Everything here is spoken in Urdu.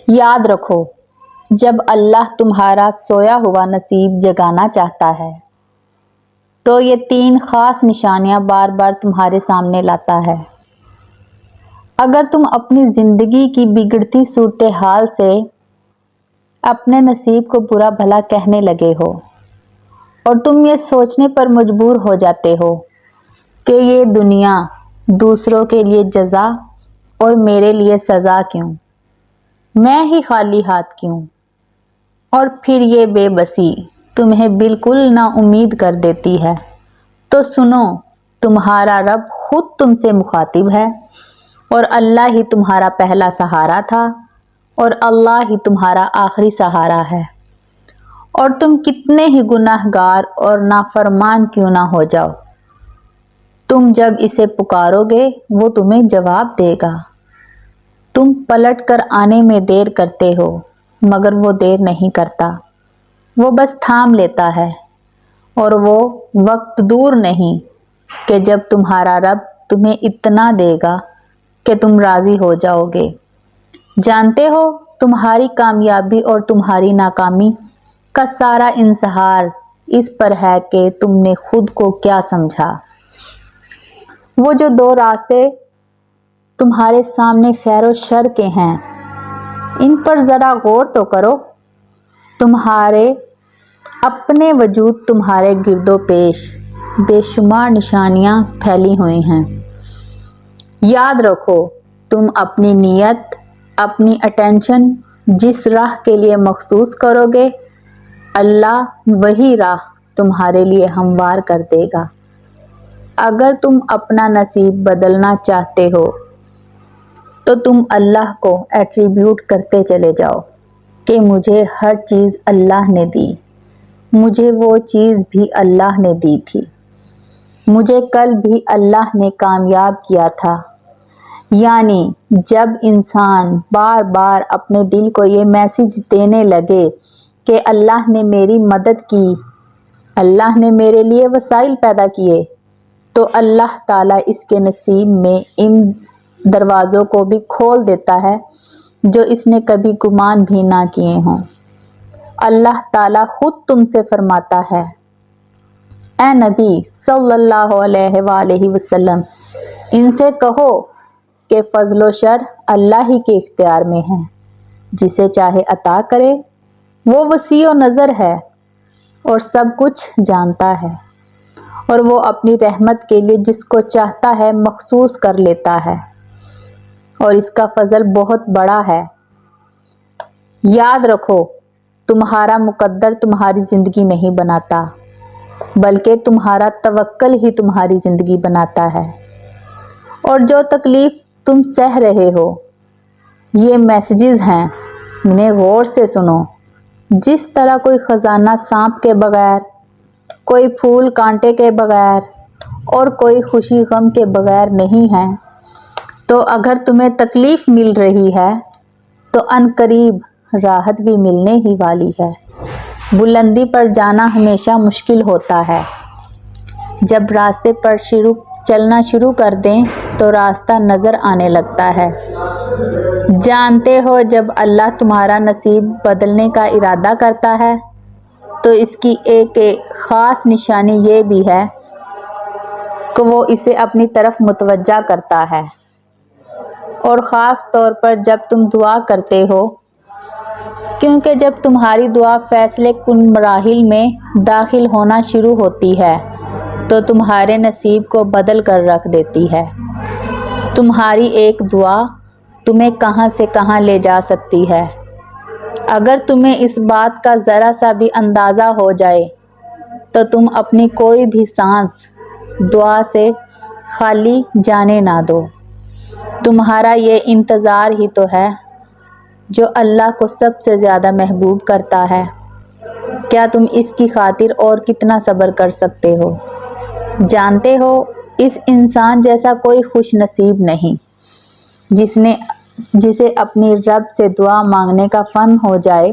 یاد رکھو، جب اللہ تمہارا سویا ہوا نصیب جگانا چاہتا ہے تو یہ 3 خاص نشانیاں بار بار تمہارے سامنے لاتا ہے۔ اگر تم اپنی زندگی کی بگڑتی صورتحال سے اپنے نصیب کو برا بھلا کہنے لگے ہو اور تم یہ سوچنے پر مجبور ہو جاتے ہو کہ یہ دنیا دوسروں کے لیے جزا اور میرے لیے سزا کیوں، میں ہی خالی ہاتھ کیوں، اور پھر یہ بے بسی تمہیں بالکل نا امید کر دیتی ہے، تو سنو، تمہارا رب خود تم سے مخاطب ہے، اور اللہ ہی تمہارا پہلا سہارا تھا اور اللہ ہی تمہارا آخری سہارا ہے۔ اور تم کتنے ہی گناہگار اور نافرمان کیوں نہ ہو جاؤ، تم جب اسے پکارو گے وہ تمہیں جواب دے گا۔ تم پلٹ کر آنے میں دیر کرتے ہو مگر وہ دیر نہیں کرتا، وہ بس تھام لیتا ہے، اور وہ وقت دور نہیں کہ جب تمہارا رب تمہیں اتنا دے گا کہ تم راضی ہو جاؤ گے۔ جانتے ہو، تمہاری کامیابی اور تمہاری ناکامی کا سارا انحصار اس پر ہے کہ تم نے خود کو کیا سمجھا۔ وہ جو 2 راستے تمہارے سامنے خیر و شر کے ہیں، ان پر ذرا غور تو کرو۔ تمہارے اپنے وجود تمہارے گرد و پیش بے شمار نشانیاں پھیلی ہوئی ہیں۔ یاد رکھو، تم اپنی نیت، اپنی اٹینشن جس راہ کے لیے مخصوص کرو گے، اللہ وہی راہ تمہارے لیے ہموار کر دے گا۔ اگر تم اپنا نصیب بدلنا چاہتے ہو تو تم اللہ کو ایٹریبیوٹ کرتے چلے جاؤ کہ مجھے ہر چیز اللہ نے دی، مجھے وہ چیز بھی اللہ نے دی تھی، مجھے کل بھی اللہ نے کامیاب کیا تھا۔ یعنی جب انسان بار بار اپنے دل کو یہ میسج دینے لگے کہ اللہ نے میری مدد کی، اللہ نے میرے لیے وسائل پیدا کیے، تو اللہ تعالیٰ اس کے نصیب میں ان دروازوں کو بھی کھول دیتا ہے جو اس نے کبھی گمان بھی نہ کیے ہوں۔ اللہ تعالیٰ خود تم سے فرماتا ہے، اے نبی صلی اللہ علیہ وآلہ وسلم، ان سے کہو کہ فضل و شر اللہ ہی کے اختیار میں ہے، جسے چاہے عطا کرے، وہ وسیع و نظر ہے اور سب کچھ جانتا ہے، اور وہ اپنی رحمت کے لیے جس کو چاہتا ہے مخصوص کر لیتا ہے، اور اس کا فضل بہت بڑا ہے۔ یاد رکھو، تمہارا مقدر تمہاری زندگی نہیں بناتا، بلکہ تمہارا توکل ہی تمہاری زندگی بناتا ہے۔ اور جو تکلیف تم سہ رہے ہو، یہ میسیجز ہیں، انہیں غور سے سنو۔ جس طرح کوئی خزانہ سانپ کے بغیر، کوئی پھول کانٹے کے بغیر اور کوئی خوشی غم کے بغیر نہیں ہے، تو اگر تمہیں تکلیف مل رہی ہے تو عنقریب راحت بھی ملنے ہی والی ہے۔ بلندی پر جانا ہمیشہ مشکل ہوتا ہے، جب راستے پر چلنا شروع کر دیں تو راستہ نظر آنے لگتا ہے۔ جانتے ہو، جب اللہ تمہارا نصیب بدلنے کا ارادہ کرتا ہے تو اس کی ایک خاص نشانی یہ بھی ہے کہ وہ اسے اپنی طرف متوجہ کرتا ہے، اور خاص طور پر جب تم دعا کرتے ہو، کیونکہ جب تمہاری دعا فیصلے کن مراحل میں داخل ہونا شروع ہوتی ہے تو تمہارے نصیب کو بدل کر رکھ دیتی ہے۔ تمہاری ایک دعا تمہیں کہاں سے کہاں لے جا سکتی ہے۔ اگر تمہیں اس بات کا ذرا سا بھی اندازہ ہو جائے تو تم اپنی کوئی بھی سانس دعا سے خالی جانے نہ دو۔ تمہارا یہ انتظار ہی تو ہے جو اللہ کو سب سے زیادہ محبوب کرتا ہے۔ کیا تم اس کی خاطر اور کتنا صبر کر سکتے ہو؟ جانتے ہو، اس انسان جیسا کوئی خوش نصیب نہیں جسے اپنی رب سے دعا مانگنے کا فن ہو جائے